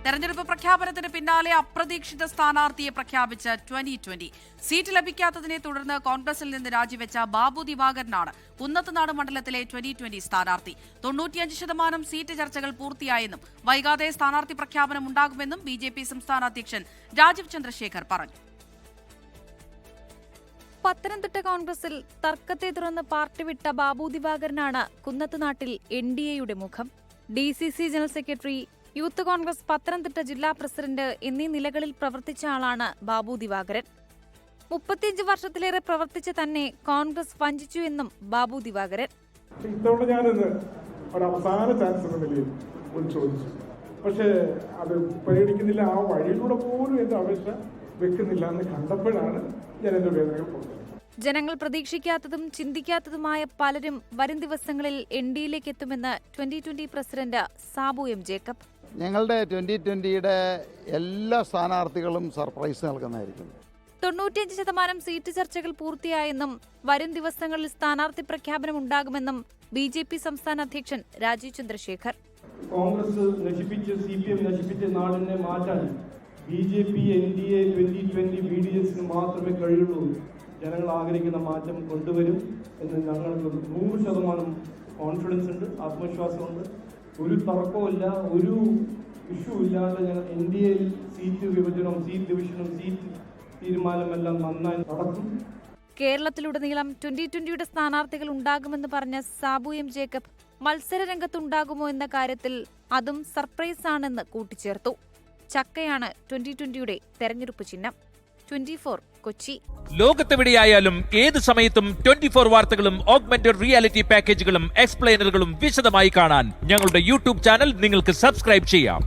തെരഞ്ഞെടുപ്പ് പ്രഖ്യാപനത്തിന് പിന്നാലെ അപ്രതീക്ഷിത സ്ഥാനാർത്ഥിയെ പ്രഖ്യാപിച്ച 2020. സീറ്റ് ലഭിക്കാത്തതിനെ തുടർന്ന് കോൺഗ്രസിൽ നിന്ന് രാജിവെച്ച ബാബു ദിവാകരനാണ് കുന്നത്തുനാട് മണ്ഡലത്തിലെ 2020 സ്ഥാനാർത്ഥി. 95% സീറ്റ് ചർച്ചകൾ പൂർത്തിയായെന്നും വൈകാതെ സ്ഥാനാർത്ഥി പ്രഖ്യാപനം ഉണ്ടാകുമെന്നും BJP സംസ്ഥാന അധ്യക്ഷൻ രാജീവ് ചന്ദ്രശേഖർ പറഞ്ഞു. പത്തനംതിട്ട കോൺഗ്രസിൽ തർക്കത്തെ തുടർന്ന് പാർട്ടി വിട്ട ബാബു ദിവാകരനാണ് കുന്നത്തുനാട്ടിൽ NDAയുടെ മുഖം. DCC general secretary, youth Congress Pathanamthitta ജില്ലാ പ്രസിഡന്റ് എന്നീ നിലകളിൽ പ്രവർത്തിച്ച ആളാണ് ബാബു ദിവാകരൻ. 35 വർഷത്തിലേറെ പ്രവർത്തിച്ച് തന്നെ കോൺഗ്രസ് വഞ്ചിച്ചു എന്നും ബാബു ദിവാകരൻ. ഇത്തവണ ഞാനിത് ഒരു അവസാന ചാൻസ് എന്ന നിലയിൽ ചോദിച്ചു. പക്ഷേ അത് പരിഗണിക്കുന്നില്ല. ആ വഴിയിലൂടെ പോലും എന്റെ അപേക്ഷ വെക്കുന്നില്ല എന്ന് കണ്ടപ്പോഴാണ് ഞാൻ എന്റെ വേദനകൾ പുറത്തു. ജനങ്ങൾ പ്രതീക്ഷിക്കാത്തതും ചിന്തിക്കാത്തതുമായ പലരും വരും ദിവസങ്ങളിൽ NDAയിലേക്ക് എത്തുമെന്ന് 2020 പ്രസിഡന്റ് സാബു M. ജേക്കബ്. ഞങ്ങളുടെ 2020യുടെ എല്ലാ സ്ഥാനാർത്ഥികളും സർപ്രൈസ് നൽകുന്നതായിരിക്കും. 95% സീറ്റ് ചർച്ചകൾ പൂർത്തിയായെന്നും വരും ദിവസങ്ങളിൽ സ്ഥാനാർത്ഥി പ്രഖ്യാപനം ഉണ്ടാകുമെന്നും BJP സംസ്ഥാന അധ്യക്ഷൻ രാജീവ് ചന്ദ്രശേഖർ. കോൺഗ്രസ് നശിപ്പിച്ച് CPM നശിപ്പിച്ച നാടിനെ മാറ്റാൻ BJP, NDA, 2020, BDS മാത്രമേ കഴിയുള്ളൂ. ജനങ്ങൾ ആഗ്രഹിക്കുന്ന മാറ്റം കൊണ്ടുവരും എന്ന് ഞങ്ങൾക്ക് 100% കോൺഫിഡൻസ് ഉണ്ട്, ആത്മവിശ്വാസമുണ്ട്. ഒരു തർക്കവുമില്ല, ഒരു ഇഷ്യൂ ഇല്ലാതെ ഞങ്ങൾ NDAയിൽ സീറ്റ് വിഭജനവും സീറ്റ് ഡിവിഷനും സീറ്റ് തീരുമാനമെല്ലാം നന്നായി നടക്കും. കേരളത്തിലുടനീളം 2020യുടെ സ്ഥാനാർത്ഥികൾ ഉണ്ടാകുമെന്ന് പറഞ്ഞ സാബു M. ജേക്കബ് മത്സര രംഗത്തുണ്ടാകുമോ എന്ന കാര്യത്തിൽ അതും സർപ്രൈസ് ആണെന്ന് കൂട്ടിച്ചേർത്തു. ചക്കയാണ് 2020യുടെ തെരഞ്ഞെടുപ്പ് ചിഹ്നം. 24 കൊച്ചി. ലോകത്തെവിടെയായാലും ഏത് സമയത്തും 24 വാർത്തകളും ഓഗ്മെന്റഡ് റിയാലിറ്റി പാക്കേജുകളും എക്സ്പ്ലെയിനറുകളും വിശദമായി കാണാൻ ഞങ്ങളുടെ YouTube ചാനൽ നിങ്ങൾക്ക് സബ്സ്ക്രൈബ് ചെയ്യാം.